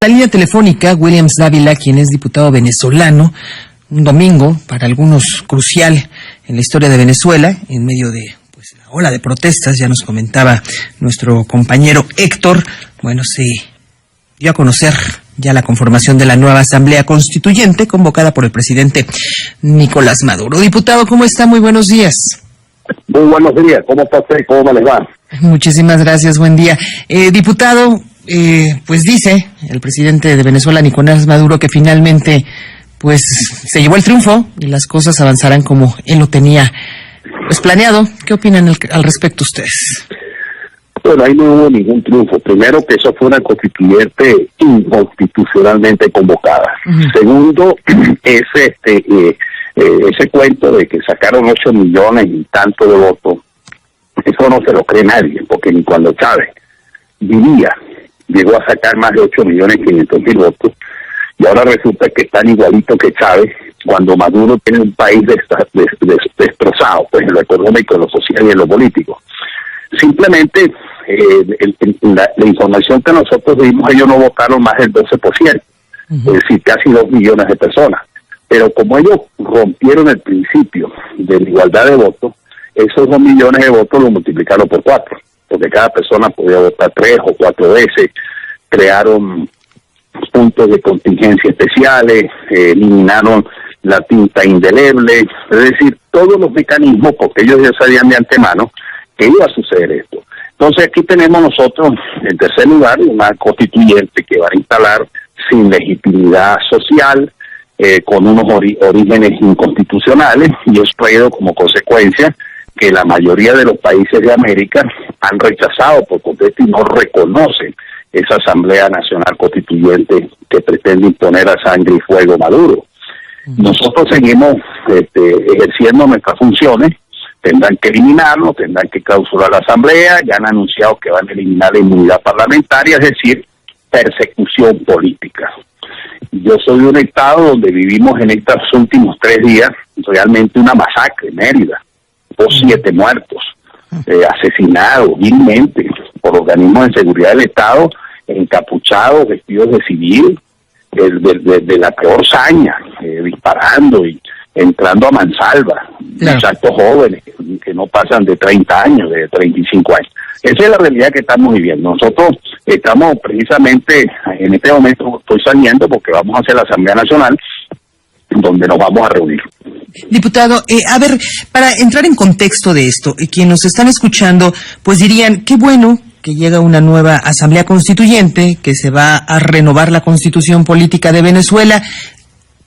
La línea telefónica, Williams Dávila, quien es diputado venezolano, un domingo, para algunos crucial en la historia de Venezuela, en medio de la ola de protestas, ya nos comentaba nuestro compañero Héctor, se dio a conocer ya la conformación de la nueva Asamblea Constituyente, convocada por el presidente Nicolás Maduro. Diputado, ¿cómo está? Muy buenos días. Muy buenos días, ¿cómo está usted? ¿Cómo les va? Muchísimas gracias, buen día. Diputado, dice el presidente de Venezuela, Nicolás Maduro, que finalmente se llevó el triunfo y las cosas avanzarán como él lo tenía planeado. ¿Qué opinan al respecto ustedes? Bueno, ahí no hubo ningún triunfo. Primero, que eso fue una constituyente inconstitucionalmente convocada. Segundo, es ese cuento de que sacaron 8 millones y tanto de votos. Eso no se lo cree nadie, porque ni cuando Chávez llegó a sacar más de 8.500.000 votos, y ahora resulta que están igualitos que Chávez, cuando Maduro tiene un país destrozado, en lo económico, en lo social y en lo político. Simplemente, la información que nosotros dimos, ellos no votaron más del 12%, es decir, casi 2 millones de personas. Pero como ellos rompieron el principio de la igualdad de votos, esos 2 millones de votos lo multiplicaron por 4, porque cada persona podía votar 3 o 4 veces, crearon puntos de contingencia especiales, eliminaron la tinta indeleble, es decir, todos los mecanismos, porque ellos ya sabían de antemano que iba a suceder esto. Entonces aquí tenemos nosotros, en tercer lugar, una constituyente que va a instalar sin legitimidad social, con unos orígenes inconstitucionales, y eso ha traído como consecuencia que la mayoría de los países de América han rechazado por completo y no reconocen esa Asamblea Nacional Constituyente que pretende imponer a sangre y fuego Maduro. Nosotros seguimos ejerciendo nuestras funciones. Tendrán que eliminarlo, tendrán que clausurar la Asamblea, ya han anunciado que van a eliminar la inmunidad parlamentaria, es decir, persecución política. Yo soy de un estado donde vivimos en estos últimos 3 días realmente una masacre en Mérida, 7 muertos, asesinados vilmente por organismos de seguridad del Estado, encapuchados, vestidos de civil, de la peor saña, disparando y entrando a mansalva, muchachos jóvenes que no pasan de 30 años, de 35 años. Esa es la realidad que estamos viviendo. Nosotros estamos precisamente, en este momento estoy saliendo porque vamos a hacer la Asamblea Nacional, donde nos vamos a reunir. Diputado, para entrar en contexto de esto, quienes nos están escuchando, dirían, qué bueno que llega una nueva Asamblea Constituyente, que se va a renovar la Constitución Política de Venezuela,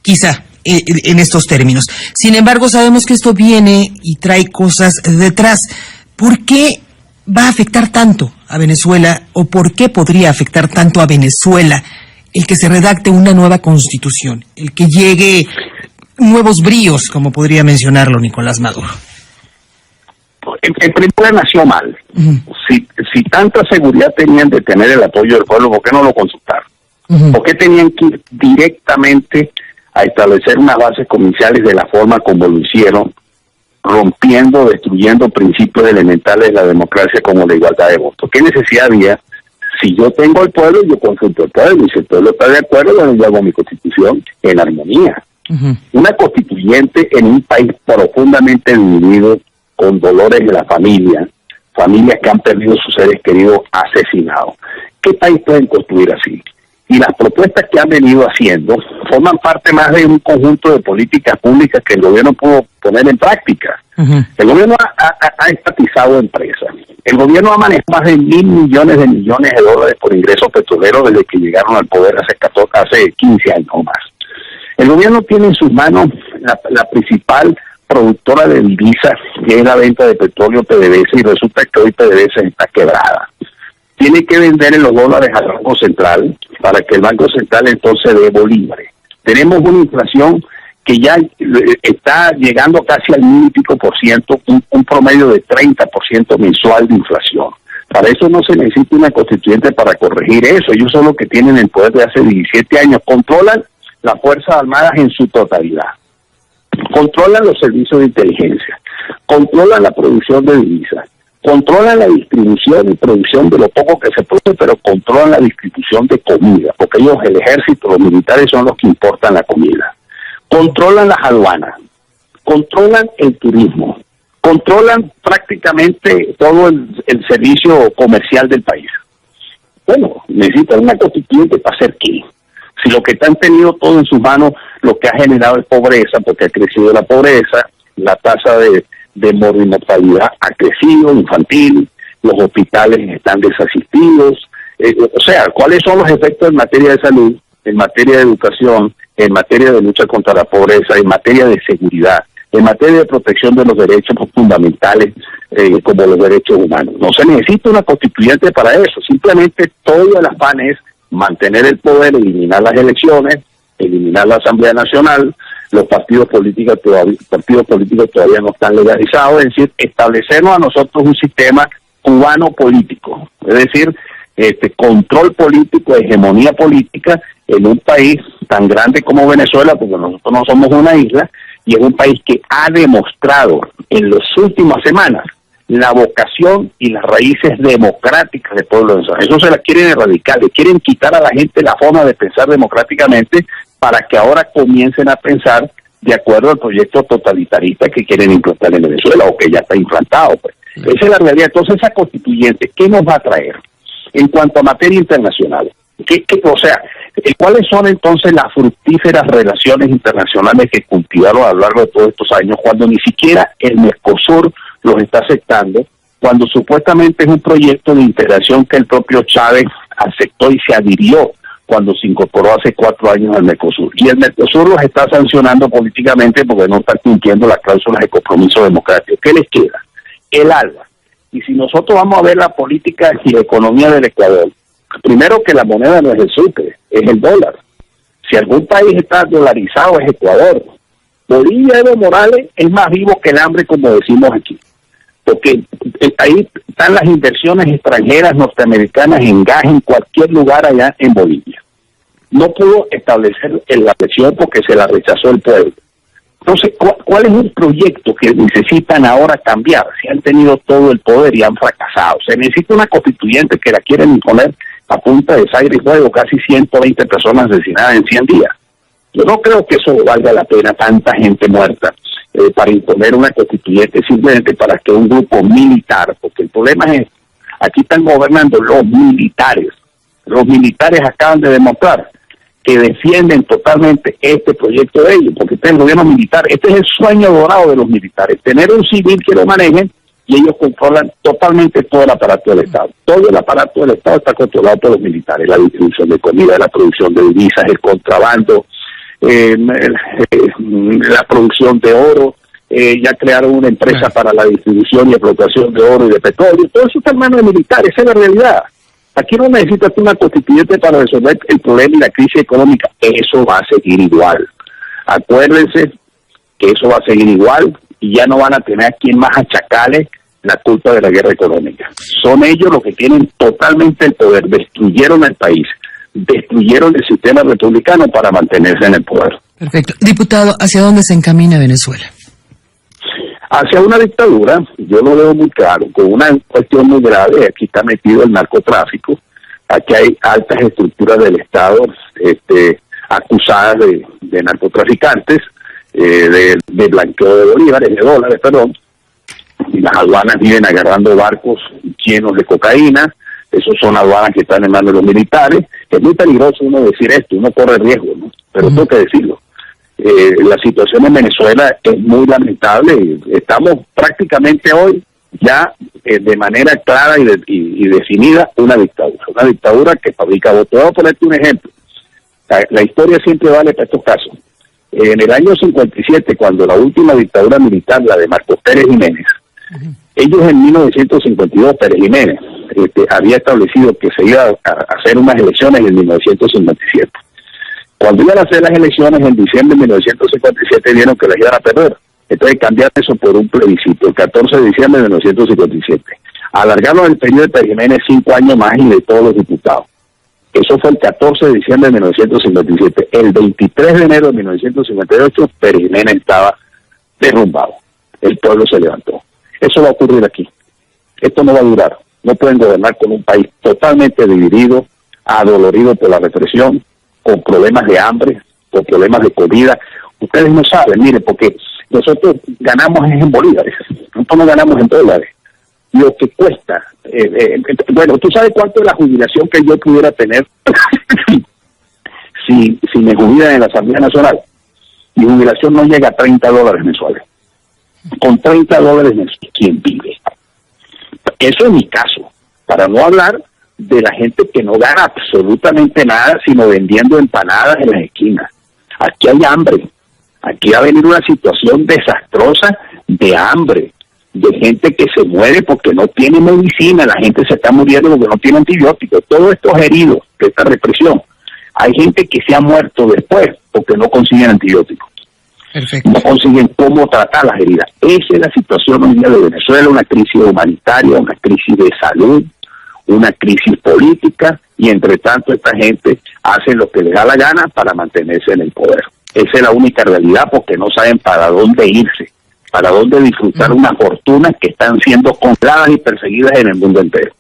quizá en estos términos. Sin embargo, sabemos que esto viene y trae cosas detrás. ¿Por qué va a afectar tanto a Venezuela, o por qué podría afectar tanto a Venezuela el que se redacte una nueva Constitución, el que llegue nuevos bríos, como podría mencionarlo Nicolás Maduro? En primer lugar, nació mal. Si tanta seguridad tenían de tener el apoyo del pueblo, ¿por qué no lo consultaron? ¿Por qué tenían que ir directamente a establecer unas bases comerciales de la forma como lo hicieron, rompiendo, destruyendo principios elementales de la democracia como la igualdad de voto? ¿Qué necesidad había? Si yo tengo al pueblo, yo consulto al pueblo, y si el pueblo está de acuerdo, bueno, yo hago mi constitución en armonía. Una constituyente en un país profundamente dividido, con dolores de la familias que han perdido sus seres queridos asesinados. ¿Qué país pueden construir así? Y las propuestas que han venido haciendo forman parte más de un conjunto de políticas públicas que el gobierno pudo poner en práctica. El gobierno ha estatizado empresas. El gobierno ha manejado más de 1.000 millones de dólares por ingresos petroleros desde que llegaron al poder hace 15 años o más. El gobierno tiene en sus manos la principal productora de divisas, que es la venta de petróleo PDVSA, y resulta que hoy PDVSA está quebrada. Tiene que vender en los dólares al Banco Central para que el Banco Central entonces dé bolívares. Tenemos una inflación que ya está llegando casi al 1,000%, un promedio de 30% mensual de inflación. Para eso no se necesita una constituyente para corregir eso. Ellos son los que tienen el poder de hace 17 años. Controlan las Fuerzas Armadas en su totalidad. Controlan los servicios de inteligencia. Controlan la producción de divisas. controlan la distribución y producción de lo poco que se produce, pero controlan la distribución de comida, porque ellos, el ejército, los militares son los que importan la comida. Controlan las aduanas, controlan el turismo, controlan prácticamente todo el servicio comercial del país. Bueno, necesitan una constituyente para hacer qué. Si lo que han tenido todo en sus manos, lo que ha generado es pobreza, porque ha crecido la pobreza, la tasa de mortalidad ha crecido, infantil, los hospitales están desasistidos. O sea, ¿cuáles son los efectos en materia de salud, en materia de educación, en materia de lucha contra la pobreza, en materia de seguridad, en materia de protección de los derechos fundamentales, como los derechos humanos? No se necesita una constituyente para eso, simplemente todo el afán es mantener el poder, eliminar las elecciones, eliminar la Asamblea Nacional. Los partidos políticos todavía no están legalizados, es decir, establecernos a nosotros un sistema cubano político, es decir, control político, hegemonía política en un país tan grande como Venezuela, porque nosotros no somos una isla, y es un país que ha demostrado en las últimas semanas la vocación y las raíces democráticas del pueblo venezolano. Eso se la quieren erradicar, le quieren quitar a la gente la forma de pensar democráticamente para que ahora comiencen a pensar de acuerdo al proyecto totalitarista que quieren implantar en Venezuela o que ya está implantado. Pues. Esa es la realidad. Entonces, esa constituyente, ¿qué nos va a traer en cuanto a materia internacional? O sea, ¿cuáles son entonces las fructíferas relaciones internacionales que cultivaron a lo largo de todos estos años cuando ni siquiera el Mercosur los está aceptando, cuando supuestamente es un proyecto de integración que el propio Chávez aceptó y se adhirió cuando se incorporó hace 4 años al Mercosur? Y el Mercosur los está sancionando políticamente porque no están cumpliendo las cláusulas de compromiso democrático. ¿Qué les queda? El ALBA. Y si nosotros vamos a ver la política y la economía del Ecuador, primero que la moneda no es el sucre, es el dólar. Si algún país está dolarizado es Ecuador. Bolivia, Evo Morales, es más vivo que el hambre, como decimos aquí. Porque ahí están las inversiones extranjeras norteamericanas en gas en cualquier lugar allá en Bolivia. No pudo establecer la elección porque se la rechazó el pueblo. Entonces, ¿cuál es el proyecto que necesitan ahora cambiar? Si han tenido todo el poder y han fracasado. Se necesita una constituyente que la quieren imponer a punta de sangre y fuego, casi 120 personas asesinadas en 100 días. Yo no creo que eso valga la pena, tanta gente muerta, para imponer una constituyente simplemente para que un grupo militar, porque el problema es, aquí están gobernando los militares. Los militares acaban de demostrar que defienden totalmente este proyecto de ellos, porque este es el gobierno militar, este es el sueño dorado de los militares, tener un civil que lo manejen y ellos controlan totalmente todo el aparato del Estado. Todo el aparato del Estado está controlado por los militares, la distribución de comida, la producción de divisas, el contrabando, la producción de oro, ya crearon una empresa para la distribución y explotación de oro y de petróleo. Todo eso está en manos de militares, esa es la realidad. Aquí no necesitas una constituyente para resolver el problema y la crisis económica. Eso va a seguir igual. Acuérdense que eso va a seguir igual y ya no van a tener a quien más achacarle la culpa de la guerra económica. Son ellos los que tienen totalmente el poder. Destruyeron el país, destruyeron el sistema republicano para mantenerse en el poder. Perfecto. Diputado, ¿hacia dónde se encamina Venezuela? Hacia una dictadura, yo lo veo muy claro, con una cuestión muy grave. Aquí está metido el narcotráfico, aquí hay altas estructuras del Estado acusadas de narcotraficantes, de blanqueo de bolívares, de dólares, perdón, y las aduanas viven agarrando barcos llenos de cocaína. Esos son aduanas que están en manos de los militares. Es muy peligroso uno decir esto, uno corre riesgo, ¿no? Pero tengo que decirlo. La situación en Venezuela es muy lamentable. Estamos prácticamente hoy ya de manera clara y definida una dictadura que fabrica votos. Voy a ponerte un ejemplo. La historia siempre vale para estos casos. En el año 57, cuando la última dictadura militar, la de Marcos Pérez Jiménez, ellos en 1952, Pérez Jiménez, había establecido que se iba a hacer unas elecciones en 1957. Cuando iban a hacer las elecciones en diciembre de 1957, vieron que las iban a perder. Entonces cambiaron eso por un plebiscito, el 14 de diciembre de 1957. Alargaron el periodo de Pérez Jiménez 5 años más y de todos los diputados. Eso fue el 14 de diciembre de 1957. El 23 de enero de 1958, Pérez Jiménez estaba derrumbado. El pueblo se levantó. Eso va a ocurrir aquí. Esto no va a durar. No pueden gobernar con un país totalmente dividido, adolorido por la represión, con problemas de hambre, con problemas de comida. Ustedes no saben, miren, porque nosotros ganamos en bolívares, nosotros no ganamos en dólares. Lo que cuesta, bueno, ¿tú sabes cuánto es la jubilación que yo pudiera tener si me jubilan en la Asamblea Nacional? Mi jubilación no llega a $30 mensuales. Con $30 mensuales, ¿quién vive? Eso es mi caso, para no hablar de la gente que no gana absolutamente nada, sino vendiendo empanadas en las esquinas. Aquí hay hambre, aquí va a venir una situación desastrosa de hambre, de gente que se muere porque no tiene medicina, la gente se está muriendo porque no tiene antibióticos, todos estos heridos de esta represión. Hay gente que se ha muerto después porque no consiguen antibióticos. Perfecto. No consiguen cómo tratar las heridas. Esa es la situación hoy día de Venezuela, una crisis humanitaria, una crisis de salud, una crisis política, y entre tanto esta gente hace lo que les da la gana para mantenerse en el poder. Esa es la única realidad, porque no saben para dónde irse, para dónde disfrutar unas fortunas que están siendo compradas y perseguidas en el mundo entero.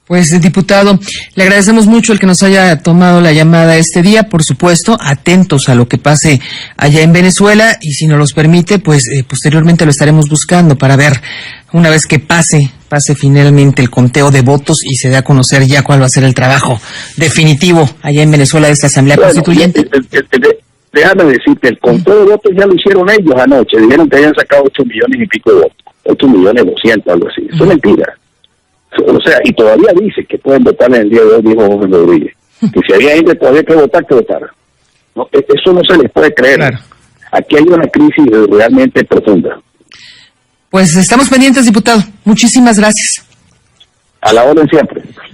Pues, diputado, le agradecemos mucho el que nos haya tomado la llamada este día, por supuesto, atentos a lo que pase allá en Venezuela, y si nos los permite, pues posteriormente lo estaremos buscando para ver, una vez que pase finalmente el conteo de votos y se dé a conocer ya cuál va a ser el trabajo definitivo allá en Venezuela de esta Asamblea Constituyente. Déjame decirte, el conteo de votos ya lo hicieron ellos anoche, dijeron que habían sacado 8 millones y pico de votos, 8.200.000, algo así. Eso es mentira. O sea, y todavía dice que pueden votar en el día de hoy, dijo Jorge Rodríguez. Que si había gente todavía que votar, que votara. No, eso no se les puede creer. Claro. Aquí hay una crisis realmente profunda. Pues estamos pendientes, diputado. Muchísimas gracias. A la orden siempre.